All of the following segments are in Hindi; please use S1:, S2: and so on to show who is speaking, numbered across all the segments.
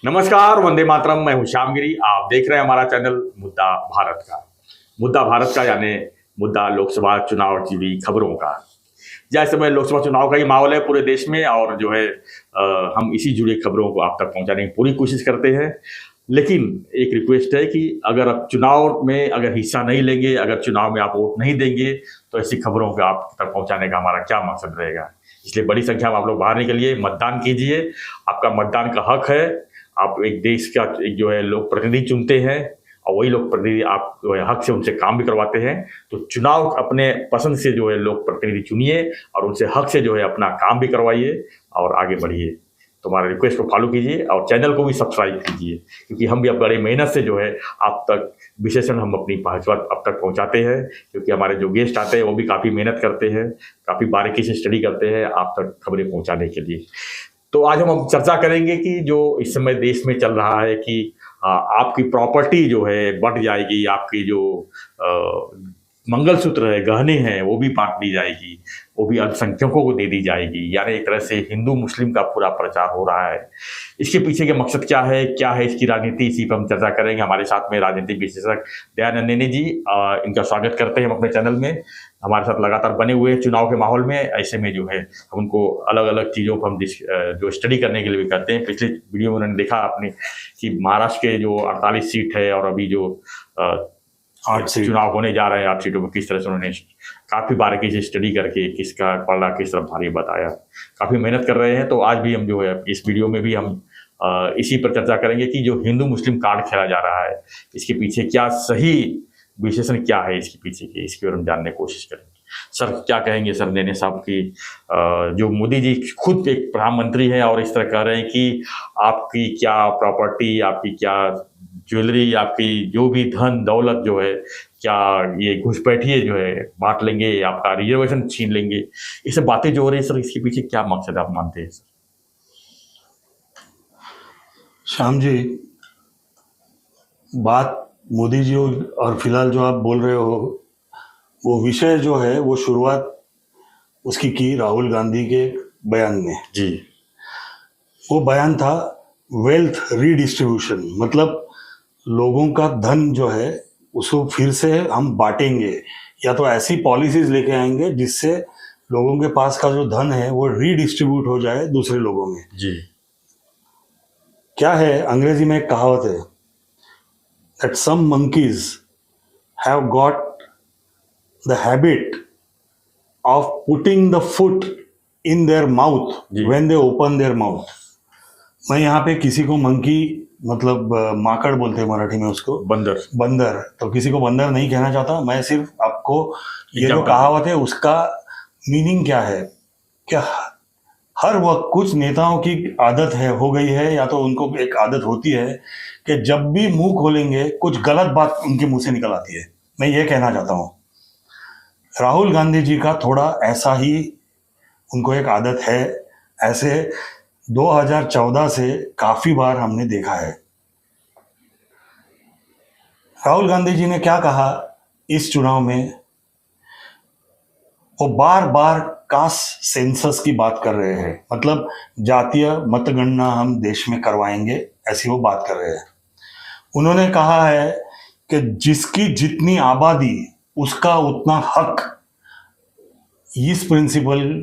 S1: नमस्कार, वंदे मातरम। मैं हूं श्यामगिरी। आप देख रहे हैं हमारा चैनल मुद्दा भारत का। मुद्दा भारत का यानी मुद्दा लोकसभा चुनाव की भी खबरों का। जैसे समय लोकसभा चुनाव का ही माहौल है पूरे देश में, और जो है हम इसी जुड़ी खबरों को आप तक पहुंचाने की पूरी कोशिश करते हैं। लेकिन एक रिक्वेस्ट है कि अगर आप चुनाव में अगर हिस्सा नहीं लेंगे, अगर चुनाव में आप वोट नहीं देंगे, तो ऐसी खबरों को आप तक पहुंचाने का हमारा क्या मकसद रहेगा। इसलिए बड़ी संख्या में आप लोग बाहर निकलिए, मतदान कीजिए। आपका मतदान का हक है। आप एक देश का एक जो है लोग प्रतिनिधि चुनते हैं, और वही लोग प्रतिनिधि आप जो है हक से उनसे काम भी करवाते हैं। तो चुनाव अपने पसंद से जो है लोग प्रतिनिधि चुनिए, और उनसे हक से जो है अपना काम भी करवाइए और आगे बढ़िए। तो हमारे रिक्वेस्ट को फॉलो कीजिए और चैनल को भी सब्सक्राइब कीजिए, क्योंकि हम भी अब बड़ी मेहनत से जो है आप तक विशेषण हम अपनी पहुँच अब तक पहुँचाते हैं। क्योंकि हमारे जो गेस्ट आते हैं वो भी काफ़ी मेहनत करते हैं, काफ़ी बारीकी से स्टडी करते हैं आप तक खबरें पहुँचाने के लिए। तो आज हम चर्चा करेंगे कि जो इस समय देश में चल रहा है कि आपकी प्रॉपर्टी जो है बढ़ जाएगी, आपकी जो मंगलसूत्र है, गहने हैं, वो भी बांट दी जाएगी, वो भी अल्पसंख्यकों को दे दी जाएगी। यानी एक तरह से हिंदू मुस्लिम का पूरा प्रचार हो रहा है। इसके पीछे के मकसद क्या है इसकी राजनीति, इसी पर हम चर्चा करेंगे। हमारे साथ में राजनीतिक विशेषज्ञ दयानंदिनी जी, इनका स्वागत करते हैं हम अपने चैनल में। हमारे साथ लगातार बने हुए हैं चुनाव के माहौल में। ऐसे में जो है हम उनको अलग अलग चीज़ों पर हम जो स्टडी करने के लिए भी करते हैं। पिछले वीडियो में उन्होंने देखा आपने कि महाराष्ट्र के जो 48 सीट है, और अभी जो 8 चुनाव होने जा रहे हैं 8 सीटों में, किस तरह से उन्होंने काफ़ी बारीकी से स्टडी करके किसका पलड़ा किस तरफ भारी बताया। काफ़ी मेहनत कर रहे हैं। तो आज भी हम जो है इस वीडियो में भी हम इसी पर चर्चा करेंगे कि जो हिंदू मुस्लिम कार्ड खेला जा रहा है, इसके पीछे क्या सही विशेषण क्या है, इसके पीछे की इसकी ओर हम जानने की कोशिश करेंगे। सर क्या कहेंगे सर नेने साहब की जो मोदी जी खुद एक प्रधानमंत्री हैं और इस तरह कह रहे हैं कि आपकी क्या प्रॉपर्टी, आपकी क्या ज्वेलरी, आपकी जो भी धन दौलत जो है, क्या ये घुसपैठिए जो है बांट लेंगे, आपका रिजर्वेशन छीन लेंगे। ये सब बातें जो हो रही है सर, इसके पीछे क्या मकसद आप मानते हैं सर?
S2: श्याम जी, बात मोदी जी और फिलहाल जो आप बोल रहे हो, वो विषय जो है वो शुरुआत उसकी की राहुल गांधी के बयान में
S1: जी।
S2: वो बयान था वेल्थ रीडिस्ट्रीब्यूशन, मतलब लोगों का धन जो है उसको फिर से हम बांटेंगे, या तो ऐसी पॉलिसीज लेके आएंगे जिससे लोगों के पास का जो धन है वो रीडिस्ट्रीब्यूट हो जाए दूसरे लोगों में।
S1: जी।
S2: क्या है, अंग्रेजी में एक कहावत है that some monkeys have got the habit of putting the foot in their mouth when they open their mouth. मैं यहाँ पे किसी को मंकी मतलब माकड़ बोलते हैं मराठी में उसको, बंदर तो किसी को बंदर नहीं कहना चाहता। मैं सिर्फ आपको ये जो कहावत है उसका मीनिंग क्या है, क्या हर वक्त कुछ नेताओं की आदत है, हो गई है, या तो उनको एक आदत होती है कि जब भी मुंह खोलेंगे कुछ गलत बात उनके मुंह से निकल आती है। मैं ये कहना चाहता हूँ राहुल गांधी जी का थोड़ा ऐसा ही उनको एक आदत है। ऐसे 2014 से काफी बार हमने देखा है। राहुल गांधी जी ने क्या कहा इस चुनाव में, वो बार बार कास्ट सेंसस की बात कर रहे हैं, मतलब जातीय मतगणना हम देश में करवाएंगे, ऐसी वो बात कर रहे हैं। उन्होंने कहा है कि जिसकी जितनी आबादी उसका उतना हक। इस प्रिंसिपल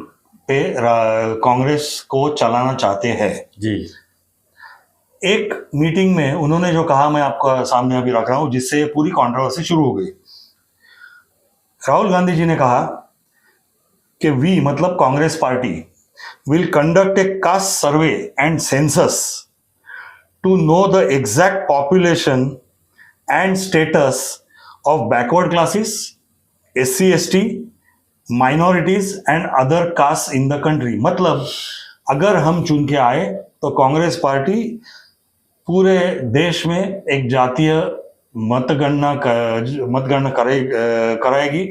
S2: पे कांग्रेस को चलाना चाहते हैं
S1: जी।
S2: एक मीटिंग में उन्होंने जो कहा मैं आपको सामने अभी रख रहा हूं, जिससे पूरी कंट्रोवर्सी शुरू हो गई। राहुल गांधी जी ने कहा कि वी मतलब Congress party will conduct a caste survey and census to know the exact population and status of backward classes, SC ST, minorities and other caste in the country. मतलब अगर हम चुन के आए तो कांग्रेस पार्टी पूरे देश में एक जातीय मतगणना कराएगी,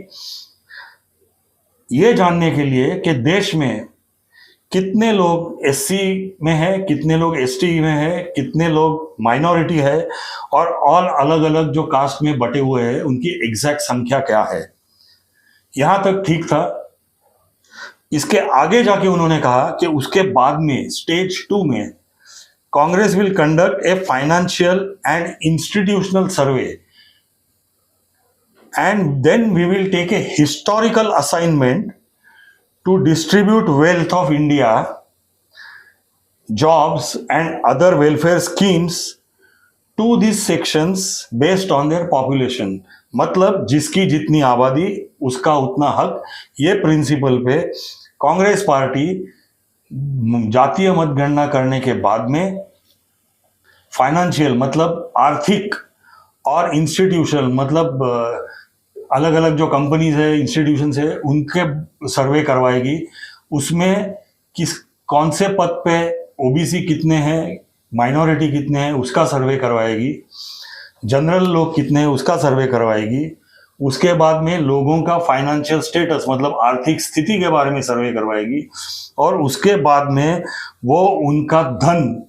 S2: ये जानने के लिए कि देश में कितने लोग SC में है, कितने लोग ST में है, कितने लोग माइनॉरिटी है, और ऑल अलग अलग जो कास्ट में बटे हुए हैं उनकी एग्जैक्ट संख्या क्या है। यहां तक ठीक था। इसके आगे जाके उन्होंने कहा कि उसके बाद में स्टेज 2 में Congress will conduct a financial and institutional survey, and then we will take a historical assignment to distribute wealth of India, jobs and other welfare schemes to these sections based on their population. मतलब जिसकी जितनी आबादी उसका उतना हक, ये प्रिंसिपल पे कांग्रेस पार्टी जातीय मतगणना करने के बाद में फाइनेंशियल मतलब आर्थिक और इंस्टीट्यूशनल मतलब अलग अलग जो कंपनीज है इंस्टीट्यूशंस है उनके सर्वे करवाएगी. उसमें किस कौन से पद पे ओबीसी कितने हैं, माइनॉरिटी कितने हैं उसका सर्वे करवाएगी, जनरल लोग कितने हैं उसका सर्वे करवाएगी. उसके बाद में लोगों का फाइनेंशियल स्टेटस मतलब आर्थिक स्थिति के बारे में सर्वे करवाएगी. और उसके बाद में वो उनका धन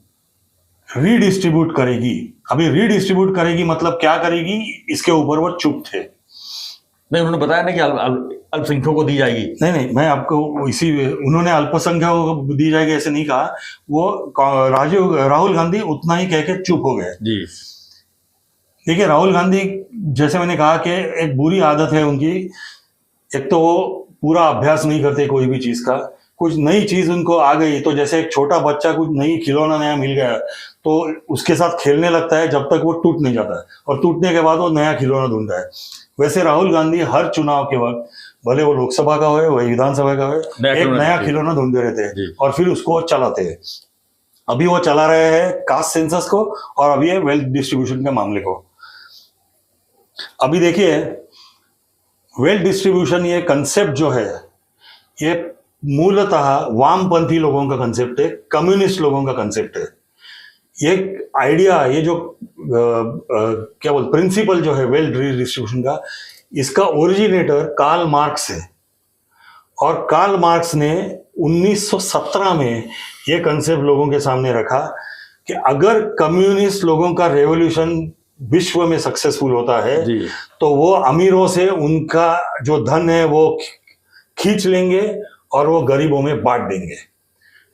S2: रीडिस्ट्रीब्यूट करेगी. अभी रीडिस्ट्रीब्यूट करेगी मतलब क्या करेगी, इसके ऊपर वो चुप थे.
S1: नहीं, उन्होंने बताया ना कि अल्पसंख्यकों को दी जाएगी.
S2: नहीं, मैं आपको इसी उन्होंने अल्पसंख्यकों को दी जाएगी ऐसे नहीं कहा. वो राहुल गांधी उतना ही कह के चुप हो गए.
S1: जी
S2: देखिए, राहुल गांधी जैसे मैंने कहा कि एक बुरी आदत है उनकी. एक तो वो पूरा अभ्यास नहीं करते कोई भी चीज का. कुछ नई चीज उनको आ गई तो जैसे एक छोटा बच्चा कुछ नई खिलौना नया मिल गया तो उसके साथ खेलने लगता है जब तक वो टूट नहीं जाता है, और टूटने के बाद वो नया खिलौना ढूंढता है. वैसे राहुल गांधी हर चुनाव के वक्त भले वो लोकसभा का हो वही विधानसभा का हो एक नया खिलौना ढूंढते रहते हैं और फिर उसको चलाते हैं. अभी वो चला रहे हैं कास्ट सेंसस को और अभी है वेल्थ डिस्ट्रीब्यूशन के मामले को. अभी देखिए, वेल्थ डिस्ट्रीब्यूशन ये कंसेप्ट जो है ये मूलतः वामपंथी लोगों का कंसेप्ट है, कम्युनिस्ट लोगों का कंसेप्ट है. ये आइडिया, ये जो क्या बोल प्रिंसिपल जो है वेल्थ डिस्ट्रीब्यूशन का, इसका ओरिजिनेटर कार्ल मार्क्स है. और कार्ल मार्क्स ने 1917 में ये कंसेप्ट लोगों के सामने रखा कि अगर कम्युनिस्ट लोगों का रेवोल्यूशन विश्व में सक्सेसफुल होता है तो वो अमीरों से उनका जो धन है वो खींच लेंगे और वो गरीबों में बांट देंगे,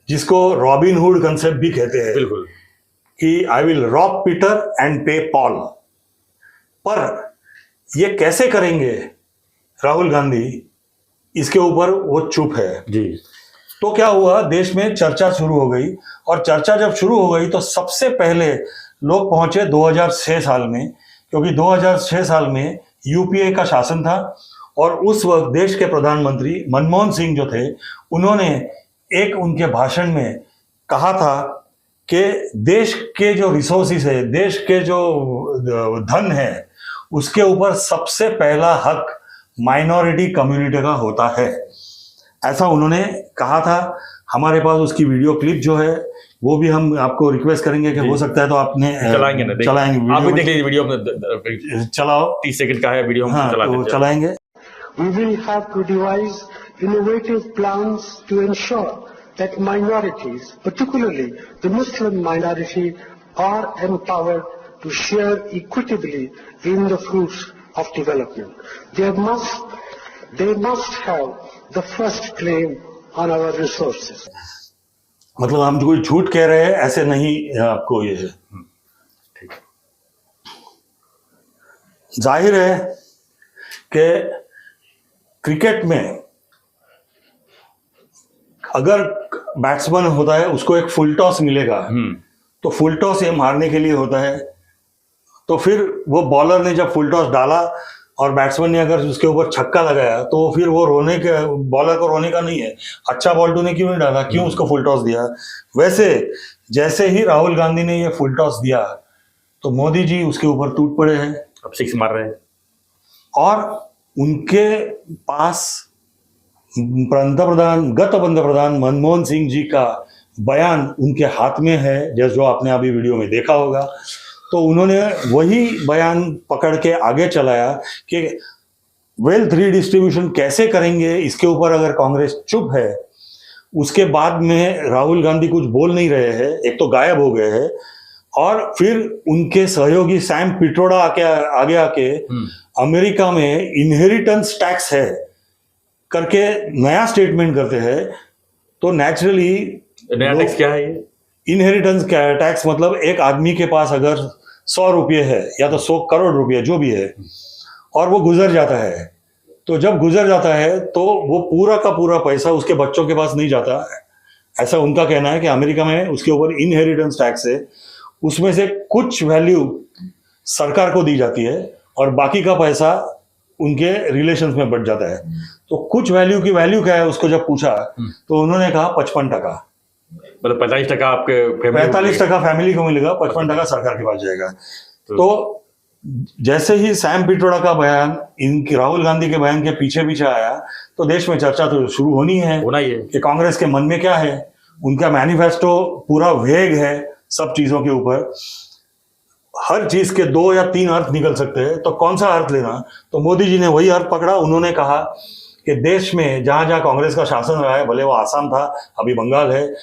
S2: जिसको रॉबिन हुड कंसेप्ट भी कहते हैं.
S1: बिल्कुल
S2: कि I will rob Peter and pay Paul. पर ये कैसे करेंगे राहुल गांधी, इसके ऊपर वो चुप है.
S1: जी.
S2: तो क्या हुआ, देश में चर्चा शुरू हो गई. और चर्चा जब शुरू हो गई तो सबसे पहले लोग पहुंचे 2006 साल में, क्योंकि 2006 साल में यूपीए का शासन था. और उस वक्त देश के प्रधानमंत्री मनमोहन सिंह जो थे, उन्होंने एक उनके भाषण में कहा था कि देश के जो रिसोर्सेस है, देश के जो धन है, उसके ऊपर सबसे पहला हक माइनॉरिटी कम्युनिटी का होता है. ऐसा उन्होंने कहा था. हमारे पास उसकी वीडियो क्लिप जो है वो भी हम आपको रिक्वेस्ट करेंगे कि हो सकता है तो आपने
S1: चलाएंगे ना,
S2: चलाएंगे.
S1: आप भी देख लीजिए वीडियो
S2: चलाओ,
S1: 30 सेकंड का है वीडियो. हम
S2: हाँ, तो चलाएंगे.
S3: We will have to devise innovative plans to ensure that minorities, particularly the Muslim minority, are empowered to share equitably in the fruits of development. They must have the first claim on our resources.
S2: मतलब हम कोई झूठ कह रहे हैं ऐसे नहीं आपको ये है. जाहिर है कि क्रिकेट में अगर बैट्समैन होता है उसको एक फुल टॉस मिलेगा तो फुल टॉस ये मारने के लिए होता है. तो फिर वो बॉलर ने जब फुल टॉस डाला और बैट्समैन ने अगर उसके ऊपर छक्का लगाया तो फिर वो बॉलर को रोने का नहीं है, अच्छा बॉल तूने क्यों नहीं डाला, क्यों उसको फुल टॉस दिया. वैसे जैसे ही राहुल गांधी ने ये फुल टॉस दिया तो मोदी जी उसके ऊपर टूट पड़े हैं,
S1: अब 6 मार रहे हैं.
S2: और उनके पास गत पंतप्रधान मनमोहन सिंह जी का बयान उनके हाथ में है, जैसे जो आपने अभी वीडियो में देखा होगा. तो उन्होंने वही बयान पकड़ के आगे चलाया कि वेल्थ रीडिस्ट्रीब्यूशन कैसे करेंगे, इसके ऊपर अगर कांग्रेस चुप है. उसके बाद में राहुल गांधी कुछ बोल नहीं रहे हैं, एक तो गायब हो गए हैं, और फिर उनके सहयोगी सैम पिट्रोडा आगे आके अमेरिका में इनहेरिटेंस टैक्स है करके नया स्टेटमेंट करते हैं. तो नेचुरली
S1: नया टैक्स क्या है ये?
S2: इनहेरिटेंस टैक्स मतलब एक आदमी के पास अगर 100 रुपये है या तो 100 करोड़ रुपये जो भी है, और वो गुजर जाता है, तो जब गुजर जाता है तो वो पूरा का पूरा पैसा उसके बच्चों के पास नहीं जाता। ऐसा उनका कहना है कि अमेरिका में उसके ऊपर इनहेरिटेंस टैक्स है, उसमें से कुछ वैल्यू सरकार को दी जाती है और बाकी का पैसा उनके रिलेशंस में बढ़ जाता है। तो कुछ वैल्यू की वैल्यू क्या है उसको जब पूछा तो उन्होंने कहा 55%।
S1: मतलब 45% आपके
S2: 45% फैमिली को मिलेगा, 55% सरकार के पास जाएगा। तो जैसे ही सैम पिट्रोडा का बयान इनकी राहुल गांधी के बयान के पीछे पीछे आया तो देश में चर्चा तो शुरू होना ही है कि कांग्रेस के मन में क्या है। उनका मैनिफेस्टो पूरा वेग है सब चीजों के ऊपर, हर चीज के 2 या 3 अर्थ निकल सकते हैं, तो कौन सा अर्थ लेना। तो मोदी जी ने वही अर्थ पकड़ा। उन्होंने कहा कि देश में जहां जहां कांग्रेस का शासन रहा है, भले वो आसाम था अभी बंगाल है,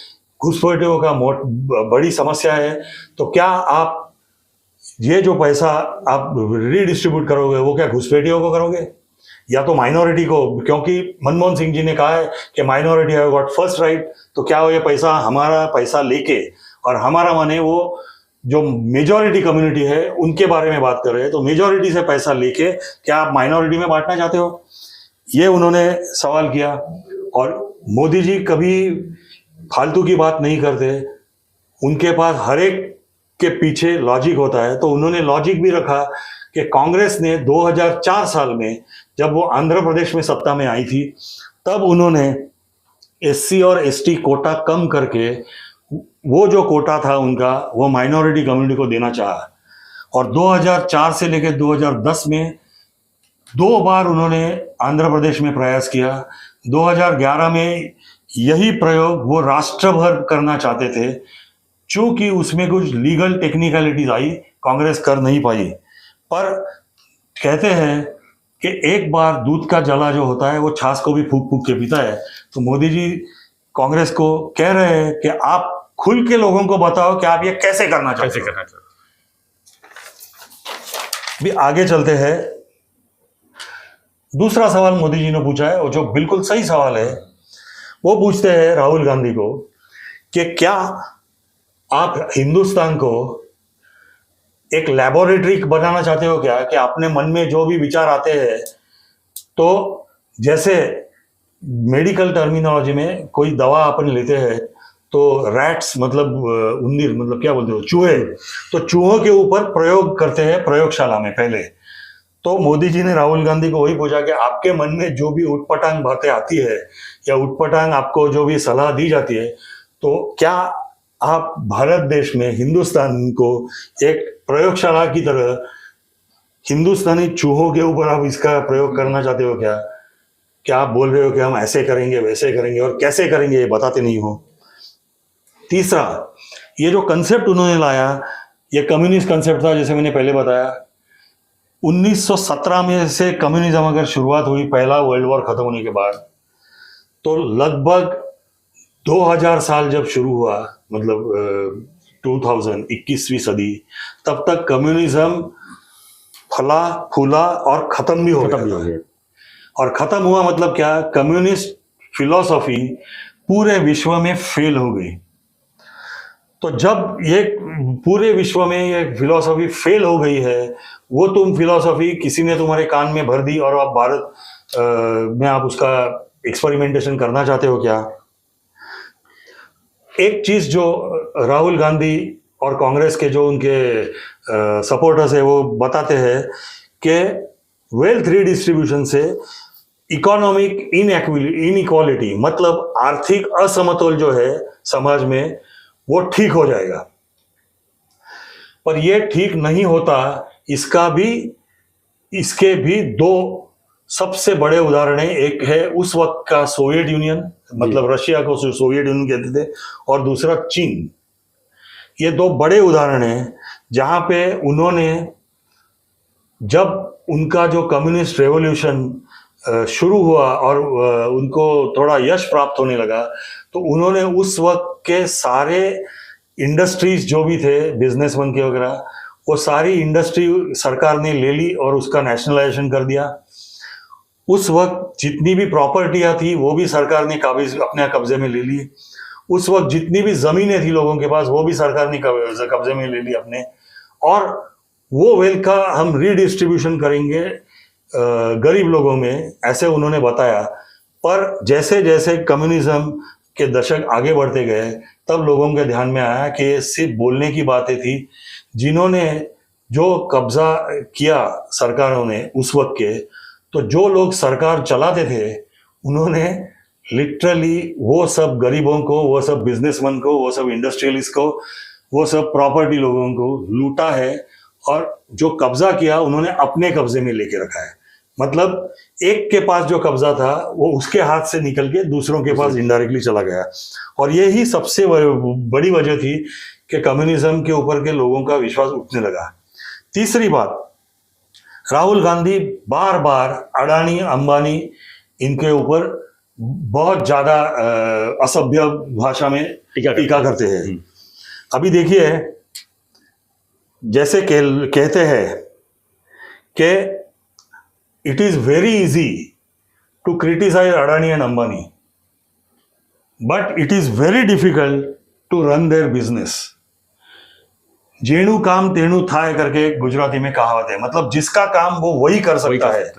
S2: घुसपैठियों का बड़ी समस्या है, तो क्या आप ये जो पैसा आप रीडिस्ट्रीब्यूट करोगे वो क्या घुसपैठियों को करोगे या तो माइनॉरिटी को, क्योंकि मनमोहन सिंह जी ने कहा है कि minority have got first right. तो क्या वो ये पैसा हमारा पैसा लेके, और हमारा माने वो जो मेजॉरिटी कम्युनिटी है उनके बारे में बात कर रहे हैं, तो मेजॉरिटी से पैसा लेके क्या आप माइनॉरिटी में बांटना चाहते हो, ये उन्होंने सवाल किया। और मोदी जी कभी फालतू की बात नहीं करते, उनके पास हर एक के पीछे लॉजिक होता है। तो उन्होंने लॉजिक भी रखा कि कांग्रेस ने 2004 साल में जब वो आंध्र प्रदेश में सत्ता में आई थी तब उन्होंने एससी और एसटी कोटा कम करके वो जो कोटा था उनका वो माइनॉरिटी कम्युनिटी को देना चाहा। और 2004 से लेकर 2010 में 2 बार उन्होंने आंध्र प्रदेश में प्रयास किया। 2011 में यही प्रयोग वो राष्ट्र भर करना चाहते थे, चूंकि उसमें कुछ लीगल टेक्निकलिटीज आई, कांग्रेस कर नहीं पाई। पर कहते हैं कि एक बार दूध का जला जो होता है वो छाछ को भी फूक फूक के पीता है। तो मोदी जी कांग्रेस को कह रहे हैं कि आप खुल के लोगों को बताओ कि आप ये कैसे करना चाहते हो। भी आगे चलते हैं। दूसरा सवाल मोदी जी ने पूछा है और जो बिल्कुल सही सवाल है, वो पूछते हैं राहुल गांधी को कि क्या आप हिंदुस्तान को एक लैबोरेटरी बनाना चाहते हो क्या, कि अपने मन में जो भी विचार आते हैं, तो जैसे मेडिकल टर्मिनोलॉजी में कोई दवा अपन लेते हैं तो रैट्स मतलब उंदीर मतलब क्या बोलते हो, चूहे, तो चूहों के ऊपर प्रयोग करते हैं प्रयोगशाला में पहले। तो मोदी जी ने राहुल गांधी को वही पूछा कि आपके मन में जो भी उटपटांग बातें आती है या उटपटांग आपको जो भी सलाह दी जाती है, तो क्या आप भारत देश में हिंदुस्तान को एक प्रयोगशाला की तरह हिंदुस्तानी चूहों के ऊपर आप इसका प्रयोग करना चाहते हो क्या? क्या आप बोल रहे हो कि हम ऐसे करेंगे वैसे करेंगे और कैसे करेंगे ये बताते नहीं हो। तीसरा, ये जो कंसेप्ट उन्होंने लाया ये कम्युनिस्ट कंसेप्ट था, जैसे मैंने पहले बताया 1917 में से कम्युनिज्म अगर शुरुआत हुई पहला वर्ल्ड वॉर खत्म होने के बाद, तो लगभग 2000 साल जब शुरू हुआ, मतलब 2000 21वीं सदी, तब तक कम्युनिज्म फला फूला और खत्म भी हो गया। और खत्म हुआ मतलब क्या, कम्युनिस्ट फिलॉसफी पूरे विश्व में फेल हो गई। तो जब ये पूरे विश्व में ये फिलॉसफी फेल हो गई है, वो तुम फिलॉसफी किसी ने तुम्हारे कान में भर दी और आप भारत में आप उसका एक्सपेरिमेंटेशन करना चाहते हो क्या? एक चीज जो राहुल गांधी और कांग्रेस के जो उनके सपोर्टर्स है वो बताते हैं कि वेल्थ रीडिस्ट्रीब्यूशन से इकोनॉमिक इनइक्वालिटी मतलब आर्थिक असमतोल जो है समाज में वो ठीक हो जाएगा। पर ये ठीक नहीं होता, इसके भी 2 सबसे बड़े उदाहरण हैं। एक है उस वक्त का सोवियत यूनियन, मतलब रशिया को सोवियत यूनियन कहते थे, और दूसरा चीन। ये 2 बड़े उदाहरण हैं जहां पे उन्होंने, जब उनका जो कम्युनिस्ट रेवोल्यूशन शुरू हुआ और उनको थोड़ा यश प्राप्त होने लगा, तो उन्होंने उस वक्त के सारे इंडस्ट्रीज जो भी थे बिजनेसमैन के वगैरह, वो सारी इंडस्ट्री सरकार ने ले ली और उसका नेशनलाइजेशन कर दिया। उस वक्त जितनी भी प्रॉपर्टियां थी वो भी सरकार ने अपने कब्जे में ले ली। उस वक्त जितनी भी जमीनें थी लोगों के पास वो भी सरकार ने कब्जे में ले ली अपने, और वो वेल्थ का हम रीडिस्ट्रीब्यूशन करेंगे गरीब लोगों में, ऐसे उन्होंने बताया। पर जैसे जैसे कम्युनिज्म के दशक आगे बढ़ते गए तब लोगों के ध्यान में आया कि ये सिर्फ बोलने की बातें थी। जिन्होंने जो कब्जा किया सरकारों ने उस वक्त के, तो जो लोग सरकार चलाते थे उन्होंने लिटरली वो सब गरीबों को, वो सब बिजनेसमैन को, वो सब इंडस्ट्रियलिस्ट को, वो सब प्रॉपर्टी लोगों को लूटा है, और जो कब्जा किया उन्होंने अपने कब्जे में लेके रखा है। मतलब एक के पास जो कब्जा था वो उसके हाथ से निकल के दूसरों के पास इनडायरेक्टली चला गया, और यही सबसे बड़ी वजह थी कि कम्युनिज्म के ऊपर के लोगों का विश्वास उठने लगा। तीसरी बात, राहुल गांधी बार बार अडानी अंबानी इनके ऊपर बहुत ज्यादा असभ्य भाषा में टीका करते हैं। अभी देखिए, जैसे कहते हैं कि it is very easy to criticise Adani and Ambani, but it is very difficult to run their business. जेणु काम तेणु थाय करके गुजराती में कहावत है, मतलब जिसका काम वो वही कर सकता है।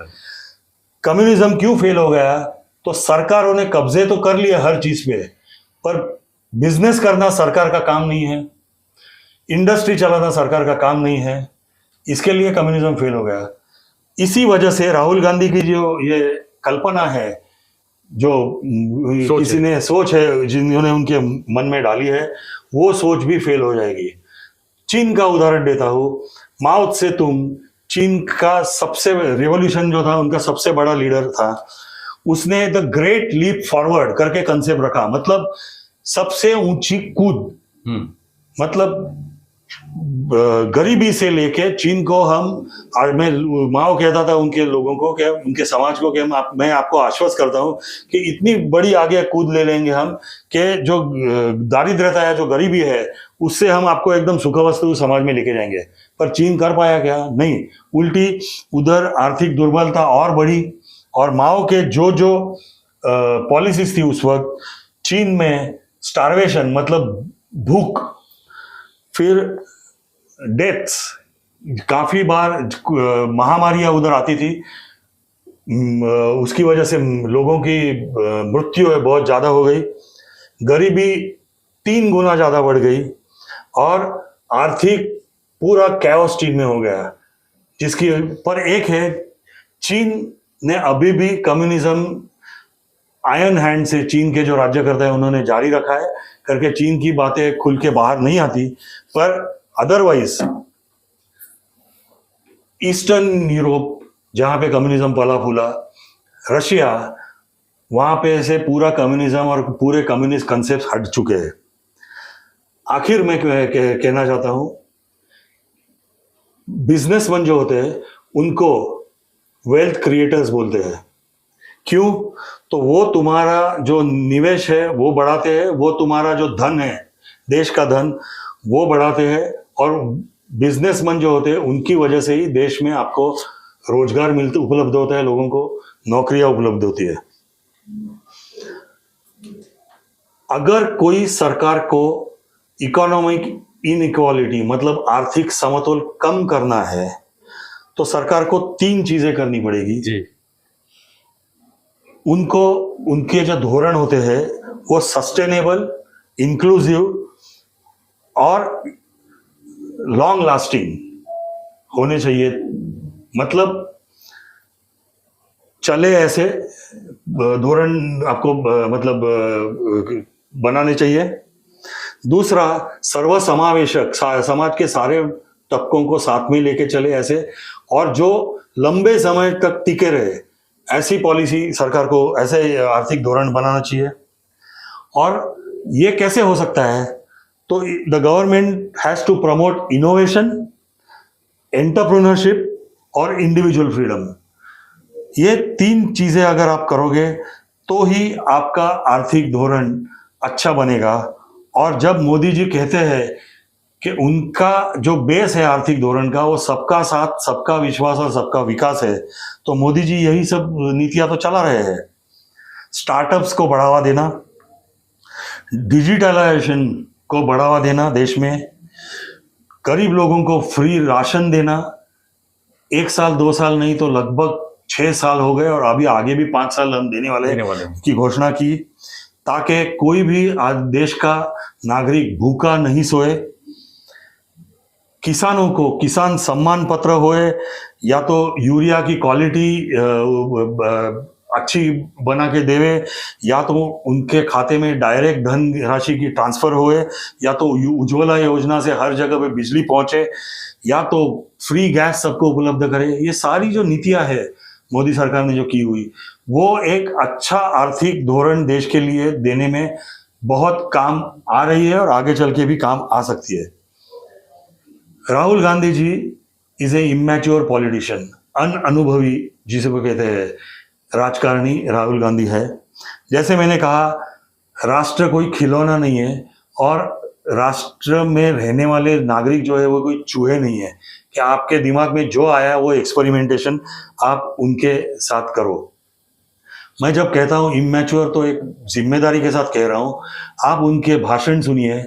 S2: कम्युनिज्म क्यों फेल हो गया? तो सरकारों ने कब्जे तो कर लिए हर चीज पे, पर बिजनेस करना सरकार का काम नहीं है, इंडस्ट्री चलाना सरकार का काम नहीं है, इसके लिए कम्युनिज्म फेल हो गया। इसी वजह से राहुल गांधी की जो ये कल्पना है, जो किसी ने सोच है जिन्होंने उनके मन में डाली है, वो सोच भी फेल हो जाएगी। चीन का उदाहरण देता हूं, माओ त्से-तुंग चीन का सबसे रिवॉल्यूशन जो था उनका सबसे बड़ा लीडर था, उसने द ग्रेट लीप फॉरवर्ड करके कंसेप्ट रखा, मतलब सबसे ऊंची कूद। मतलब गरीबी से लेके चीन को हम, और मैं माओ कहता था उनके लोगों को, क्या उनके समाज को, क्या मैं आपको आश्वस्त करता हूं कि इतनी बड़ी आगे कूद ले लेंगे हम कि जो दारिद्र्यता है, जो गरीबी है, उससे हम आपको एकदम सुखवस्तु समाज में लेके जाएंगे। पर चीन कर पाया क्या? नहीं, उल्टी उधर आर्थिक दुर्बलता और बढ़ी, और माओ के जो जो पॉलिसीज थी उस वक्त, चीन में स्टारवेशन मतलब भूख, फिर डेथ्स, काफी बार महामारियां उधर आती थी, उसकी वजह से लोगों की मृत्यु है बहुत ज्यादा हो गई, गरीबी 3 गुना ज्यादा बढ़ गई, और आर्थिक पूरा कैओस चीन में हो गया। जिसकी पर एक है, चीन ने अभी भी कम्युनिज्म आयरन हैंड से चीन के जो राज्यकर्ता है उन्होंने जारी रखा है करके, चीन की बातें खुल के बाहर नहीं आती। पर अदरवाइज ईस्टर्न यूरोप जहां पे कम्युनिज्म पला फूला, रशिया, वहां पे से पूरा कम्युनिज्म और पूरे कम्युनिस्ट कंसेप्ट हट चुके हैं। आखिर में कहना चाहता हूं, बिजनेसमैन जो होते हैं उनको वेल्थ क्रिएटर्स बोलते हैं। क्यों? तो वो तुम्हारा जो निवेश है वो बढ़ाते हैं, वो तुम्हारा जो धन है, देश का धन, वो बढ़ाते हैं, और बिजनेसमैन जो होते हैं उनकी वजह से ही देश में आपको रोजगार उपलब्ध होता है, लोगों को नौकरियां उपलब्ध होती है। अगर कोई सरकार को इकोनॉमिक इनइक्वालिटी मतलब आर्थिक समतोल कम करना है तो सरकार को 3 चीजें करनी पड़ेगी जी। उनको, उनके जो धोरण होते हैं वो सस्टेनेबल, इंक्लूसिव और लॉन्ग लास्टिंग होने चाहिए। मतलब चले ऐसे धोरण आपको मतलब बनाने चाहिए। दूसरा, सर्वसमावेशक, समाज के सारे तबकों को साथ में लेके चले ऐसे, और जो लंबे समय तक टिके रहे, ऐसी पॉलिसी सरकार को, ऐसे आर्थिक धोरण बनाना चाहिए। और ये कैसे हो सकता है? तो the government has to promote innovation, entrepreneurship और इंडिविजुअल फ्रीडम। ये 3 चीजें अगर आप करोगे तो ही आपका आर्थिक धोरण अच्छा बनेगा। और जब मोदी जी कहते हैं कि उनका जो बेस है आर्थिक धोरण का वो सबका साथ, सबका विश्वास और सबका विकास है, तो मोदी जी यही सब नीतियां तो चला रहे हैं। स्टार्टअप्स को बढ़ावा देना, डिजिटलाइजेशन को बढ़ावा देना देश में, गरीब लोगों को फ्री राशन देना, 1 साल 2 साल नहीं तो लगभग 6 साल हो गए और अभी आगे भी 5 साल हम देने वाले
S1: हैं।
S2: की घोषणा की, ताकि कोई भी आज देश का नागरिक भूखा नहीं सोए। किसानों को किसान सम्मान पत्र होए, या तो यूरिया की क्वालिटी अच्छी बना के देवे, या तो उनके खाते में डायरेक्ट धन राशि की ट्रांसफर होए, या तो उज्ज्वला योजना से हर जगह पे बिजली पहुंचे, या तो फ्री गैस सबको उपलब्ध करे। ये सारी जो नीतियां है मोदी सरकार ने जो की हुई, वो एक अच्छा आर्थिक धोरण देश के लिए देने में बहुत काम आ रही है और आगे चल के भी काम आ सकती है। Rahul Gandhi ji is a immature politician, अनुभवी जिसे वो कहते हैं राजकारणी राहुल गांधी है। जैसे मैंने कहा, राष्ट्र कोई खिलौना नहीं है और राष्ट्र में रहने वाले नागरिक जो है वो कोई चूहे नहीं है कि आपके दिमाग में जो आया वो एक्सपेरिमेंटेशन आप उनके साथ करो। मैं जब कहता हूँ इमैच्योर तो एक जिम्मेदारी के साथ कह रहा हूँ। आप उनके भाषण सुनिए,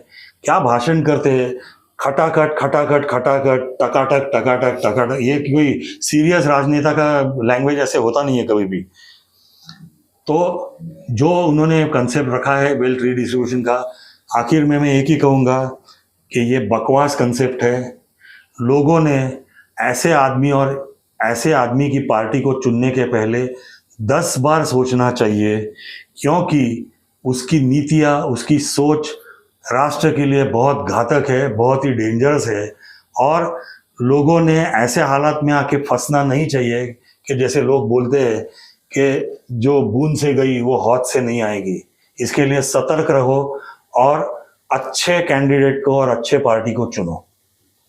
S2: क्या भाषण करते हैं, खटाखट खटाखट खटाखट, टकाटक टकाटक टकाटक। ये कोई सीरियस राजनेता का लैंग्वेज ऐसे होता नहीं है कभी भी। तो जो उन्होंने कंसेप्ट रखा है वेल्थ रीडिस्ट्रीब्यूशन का, आखिर में मैं एक ही कहूँगा कि ये बकवास कंसेप्ट है। लोगों ने ऐसे आदमी की पार्टी को चुनने के पहले 10 बार सोचना चाहिए, क्योंकि उसकी नीतियाँ, उसकी सोच राष्ट्र के लिए बहुत घातक है, बहुत ही डेंजरस है। और लोगों ने ऐसे हालात में आके फंसना नहीं चाहिए कि जैसे लोग बोलते हैं कि जो बूंद से गई वो हौद से नहीं आएगी। इसके लिए सतर्क रहो और अच्छे कैंडिडेट को और अच्छे पार्टी को चुनो।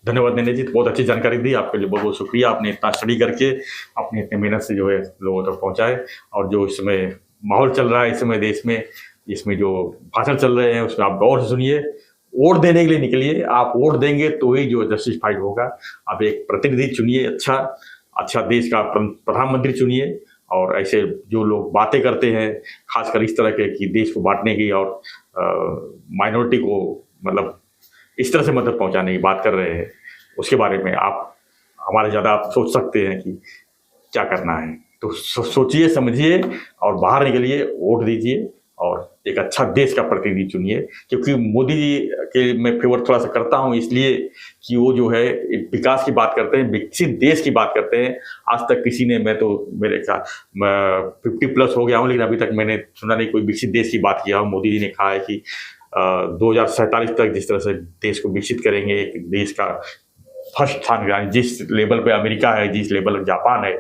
S1: धन्यवाद नीरज जी, बहुत अच्छी जानकारी दी, आपके लिए बहुत बहुत शुक्रिया। आपने इतना स्टडी करके अपनी इतनी मेहनत से जो है लोगों तक पहुंचाए। और जो इस समय माहौल चल रहा है इस समय देश में, इसमें जो भाषण चल रहे हैं उसमें आप गौर से सुनिए। वोट देने के लिए निकलिए, आप वोट देंगे तो ही जो जस्टिफाइड होगा। आप एक प्रतिनिधि चुनिए, अच्छा देश का प्रधानमंत्री चुनिए। और ऐसे जो लोग बातें करते हैं खासकर इस तरह के कि देश को बांटने की और माइनॉरिटी को मतलब इस तरह से मदद पहुंचाने की बात कर रहे हैं, उसके बारे में आप हमारे ज़्यादा आप सोच सकते हैं कि क्या करना है। तो सोचिए, समझिए और बाहर निकलिए, वोट दीजिए और एक अच्छा देश का प्रतिनिधि चुनिए। क्योंकि मोदी जी के मैं फेवर थोड़ा सा करता हूँ इसलिए कि वो जो है विकास की बात करते हैं, विकसित देश की बात करते हैं। आज तक किसी ने, मैं तो मेरे ख्याल 50+ हो गया हूँ, लेकिन अभी तक मैंने सुना नहीं कोई विकसित देश की बात किया हो। मोदी जी ने कहा है कि 2047 तक जिस तरह से देश को विकसित करेंगे, एक देश का फर्स्ट स्थान, जिस लेवल पे अमेरिका है, जिस लेवल पे जापान है,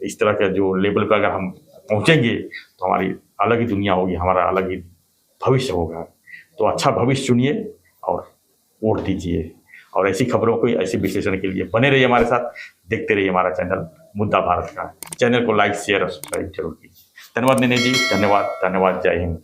S1: इस तरह का जो लेवल पे अगर हम पहुंचेंगे तो हमारी अलग ही दुनिया होगी, हमारा अलग ही भविष्य होगा। तो अच्छा भविष्य चुनिए और वोट दीजिए। और ऐसी खबरों को, ऐसे विश्लेषण के लिए बने रहिए हमारे साथ, देखते रहिए हमारा चैनल मुद्दा भारत का। चैनल को लाइक शेयर और सब्सक्राइब जरूर कीजिए। धन्यवाद नीरज जी, धन्यवाद। जय हिंद।